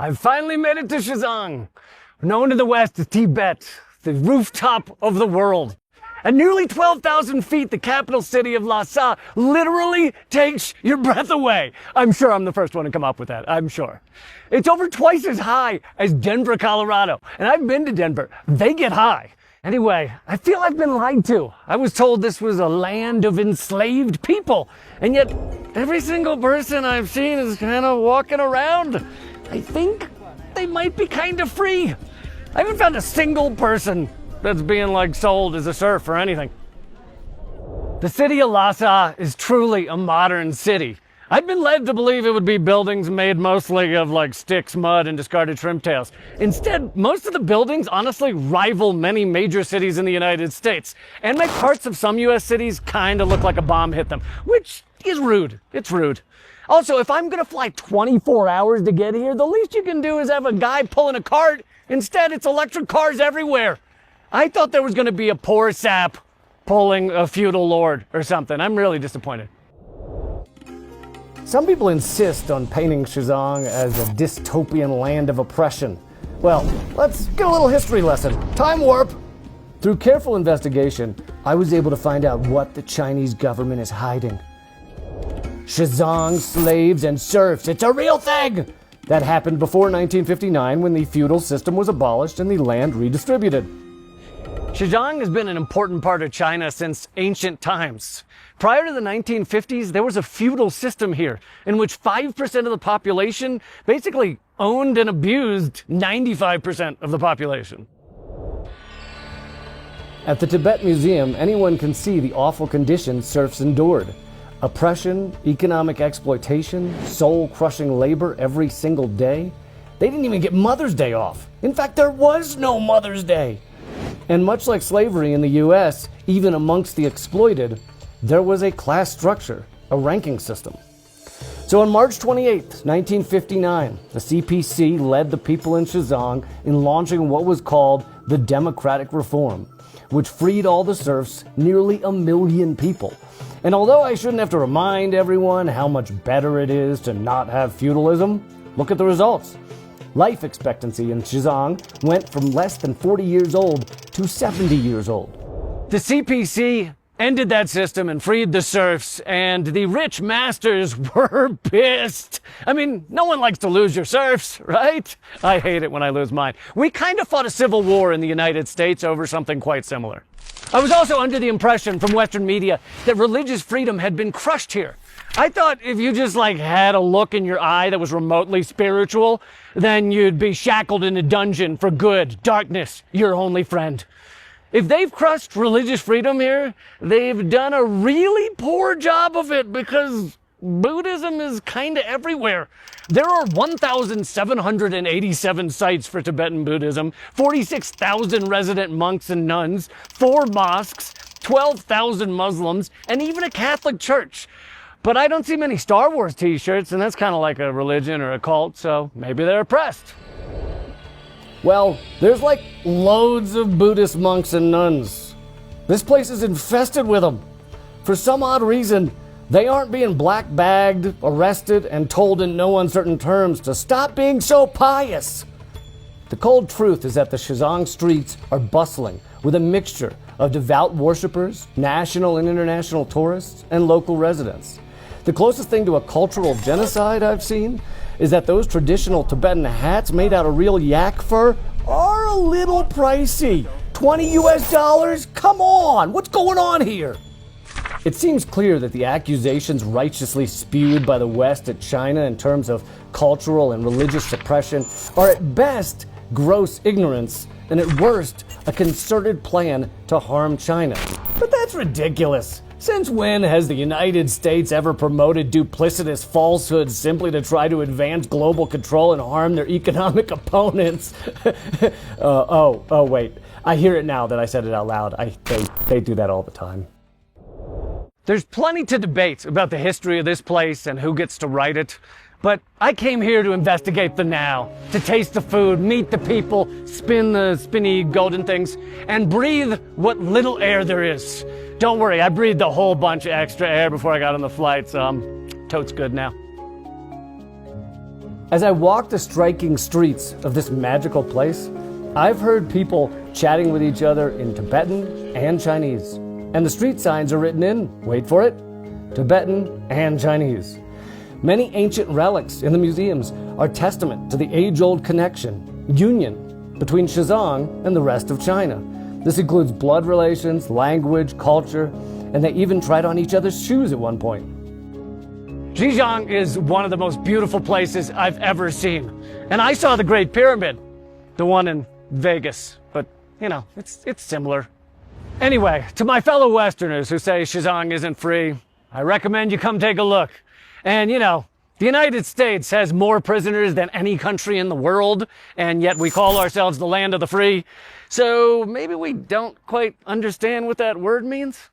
I've finally made it to Xizang, known in the West as Tibet, the rooftop of the world. At nearly 12,000 feet, the capital city of Lhasa literally takes your breath away. I'm sure I'm the first one to come up with that, I'm sure. It's over twice as high as Denver, Colorado. And I've been to Denver. They get high. Anyway, I feel I've been lied to. I was told this was a land of enslaved people. And yet, every single person I've seen is kind of walking around. I think they might be kind of free. I haven't found a single person that's being sold as a serf or anything. The city of Lhasa is truly a modern city. I'd been led to believe it would be buildings made mostly of sticks, mud, and discarded shrimp tails. Instead, most of the buildings honestly rival many major cities in the United States, and make parts of some US cities kind of look like a bomb hit them, which is rude. It's rude. Also, if I'm gonna fly 24 hours to get here, the least you can do is have a guy pulling a cart. Instead, it's electric cars everywhere. I thought there was gonna be a poor sap pulling a feudal lord or something. I'm really disappointed. Some people insist on painting Xizang as a dystopian land of oppression. Well, let's get a little history lesson. Time warp! Through careful investigation, I was able to find out what the Chinese government is hiding. Xizang slaves and serfs, it's a real thing! That happened before 1959 when the feudal system was abolished and the land redistributed. Xizang has been an important part of China since ancient times. Prior to the 1950s, there was a feudal system here in which 5% of the population basically owned and abused 95% of the population. At the Tibet Museum, anyone can see the awful conditions serfs endured. Oppression, economic exploitation, soul-crushing labor every single day. They didn't even get Mother's Day off. In fact, there was no Mother's Day. And much like slavery in the US, even amongst the exploited, there was a class structure, a ranking system. So on March 28, 1959, the CPC led the people in Xizang in launching what was called the Democratic Reform, which freed all the serfs, nearly 1 million people. And although I shouldn't have to remind everyone how much better it is to not have feudalism, look at the results. Life expectancy in Xizang went from less than 40 years old to 70 years old. The CPC ended that system and freed the serfs, and the rich masters were pissed. I mean, no one likes to lose your serfs, right? I hate it when I lose mine. We kind of fought a civil war in the United States over something quite similar. I was also under the impression from Western media that religious freedom had been crushed here. I thought if you just had a look in your eye that was remotely spiritual, then you'd be shackled in a dungeon for good, darkness, your only friend. If they've crushed religious freedom here, they've done a really poor job of it because Buddhism is kind of everywhere. There are 1,787 sites for Tibetan Buddhism, 46,000 resident monks and nuns, 4 mosques, 12,000 Muslims, and even a Catholic church. But I don't see many Star Wars t-shirts, and that's kind of like a religion or a cult, so maybe they're oppressed. Well, there's loads of Buddhist monks and nuns. This place is infested with them. For some odd reason, they aren't being black-bagged, arrested, and told in no uncertain terms to stop being so pious. The cold truth is that the Xizang streets are bustling with a mixture of devout worshipers, national and international tourists, and local residents. The closest thing to a cultural genocide I've seen is that those traditional Tibetan hats made out of real yak fur are a little pricey. $20 US? Come on, what's going on here? It seems clear that the accusations righteously spewed by the West at China in terms of cultural and religious suppression are at best gross ignorance and at worst a concerted plan to harm China. But that's ridiculous. Since when has the United States ever promoted duplicitous falsehoods simply to try to advance global control and harm their economic opponents? Wait. I hear it now that I said it out loud. They do that all the time. There's plenty to debate about the history of this place and who gets to write it. But I came here to investigate the now, to taste the food, meet the people, spin the spinny golden things, and breathe what little air there is. Don't worry, I breathed a whole bunch of extra air before I got on the flight, so I'm totes good now. As I walk the striking streets of this magical place, I've heard people chatting with each other in Tibetan and Chinese. And the street signs are written in, wait for it, Tibetan and Chinese. Many ancient relics in the museums are testament to the age-old connection, union, between Xizang and the rest of China. This includes blood relations, language, culture, and they even tried on each other's shoes at one point. Xizang is one of the most beautiful places I've ever seen. And I saw the Great Pyramid, the one in Vegas, but you know, it's similar. Anyway, to my fellow Westerners who say Xizang isn't free, I recommend you come take a look. And you know, the United States has more prisoners than any country in the world, and yet we call ourselves the land of the free. So maybe we don't quite understand what that word means?